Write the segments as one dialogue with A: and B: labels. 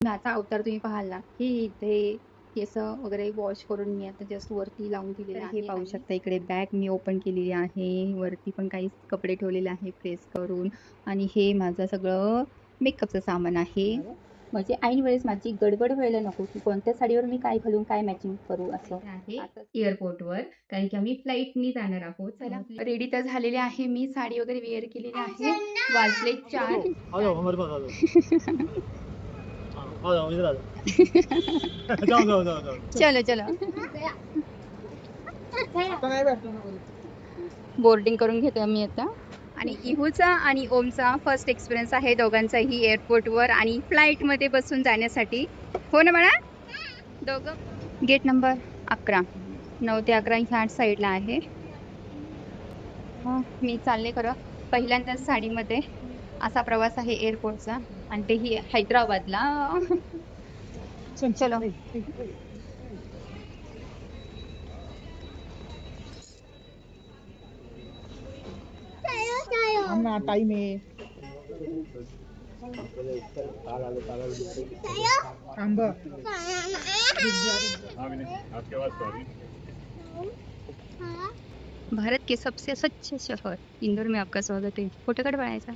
A: आता अवतार तुम्ही पाहाल ना, की इथे केस वगैरे वॉश करून मी आता जस्ट वरती लावून दिलेले आहे. हे पाहू शकता इकडे बॅग मी ओपन केलेली आहे. वरती पण काही कपडे ठेवलेले आहे प्रेस करून. आणि हे माझं सगळं मेकअपचं सामान आहे. म्हणजे ऐन वेळेस माझी गडबड व्हायला नको की कोणत्या साडीवर मी काय घालून काय मॅचिंग करू असं आहे. एअरपोर्टवर कारण की आम्ही फ्लाईटनी जाणार आहोत. चला रेडी तर झालेले आहे मी, साडी वगैरे वेअर केलेली आहे. वाजले 4. चलो चलो बोर्डिंग करून घेतो मी आता. आणि इहूचा आणि ओमचा फर्स्ट एक्सपिरियन्स आहे दोघांचाही एअरपोर्टवर आणि फ्लाईटमध्ये बसून जाण्यासाठी. हो ना बाळा? दोघं गेट नंबर 11, 9 ते 11 ह्या साईडला आहे. मी चालले खरं पहिल्यांदाच साडीमध्ये. असा प्रवास आहे एअरपोर्टचा आणि तेही हैदराबादला. चलो
B: टाइम है
A: भारत के सबसे स्वच्छ शहर इंदौर में आपका स्वागत है. फोटो काढ बाळायचा.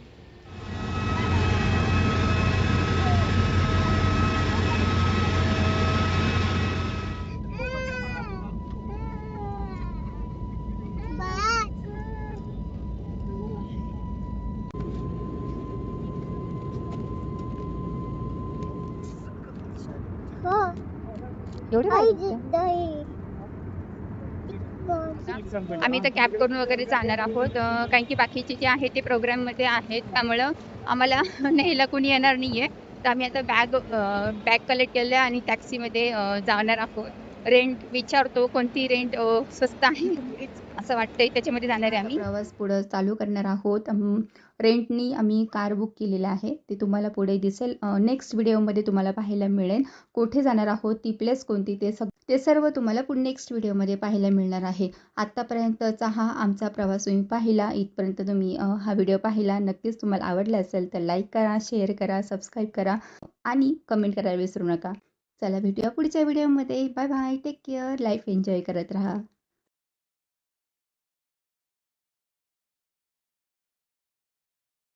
A: एवढे आम्ही तर कॅब करून वगैरे जाणार आहोत कारण की बाकीचे जे आहे ते प्रोग्राममध्ये आहेत. त्यामुळं आम्हाला न्यायला कोणी येणार नाही आहे. तर आम्ही आता बॅग कलेक्ट केल्या आणि टॅक्सीमध्ये जाणार आहोत. रेंट विचारतो कोणती रेंट स्वस्त आहे असं वाटतंय, त्याच्यामध्ये जाणार आहे आम्ही. प्रवास पुढं चालू करणार आहोत. रेंटनी आम्ही कार बुक केलेलं आहे, ते तुम्हाला पुढे दिसेल. नेक्स्ट व्हिडिओमध्ये तुम्हाला पाहायला मिळेल. कुठे जाणार आहोत, ती प्लेस कोणती, ते सर्व तुम्हाला नेक्स्ट व्हिडिओमध्ये पाहायला मिळणार आहे. आत्तापर्यंतचा हा आमचा प्रवास तुम्ही पाहिला. इथपर्यंत तुम्ही हा व्हिडिओ पाहिला. नक्कीच तुम्हाला आवडला असेल तर लाईक करा, शेअर करा, सबस्क्राईब करा आणि कमेंट करायला विसरू नका. चला भेटूया पुढच्या व्हिडिओमध्ये. Bye bye, take care, life enjoy करत राहा.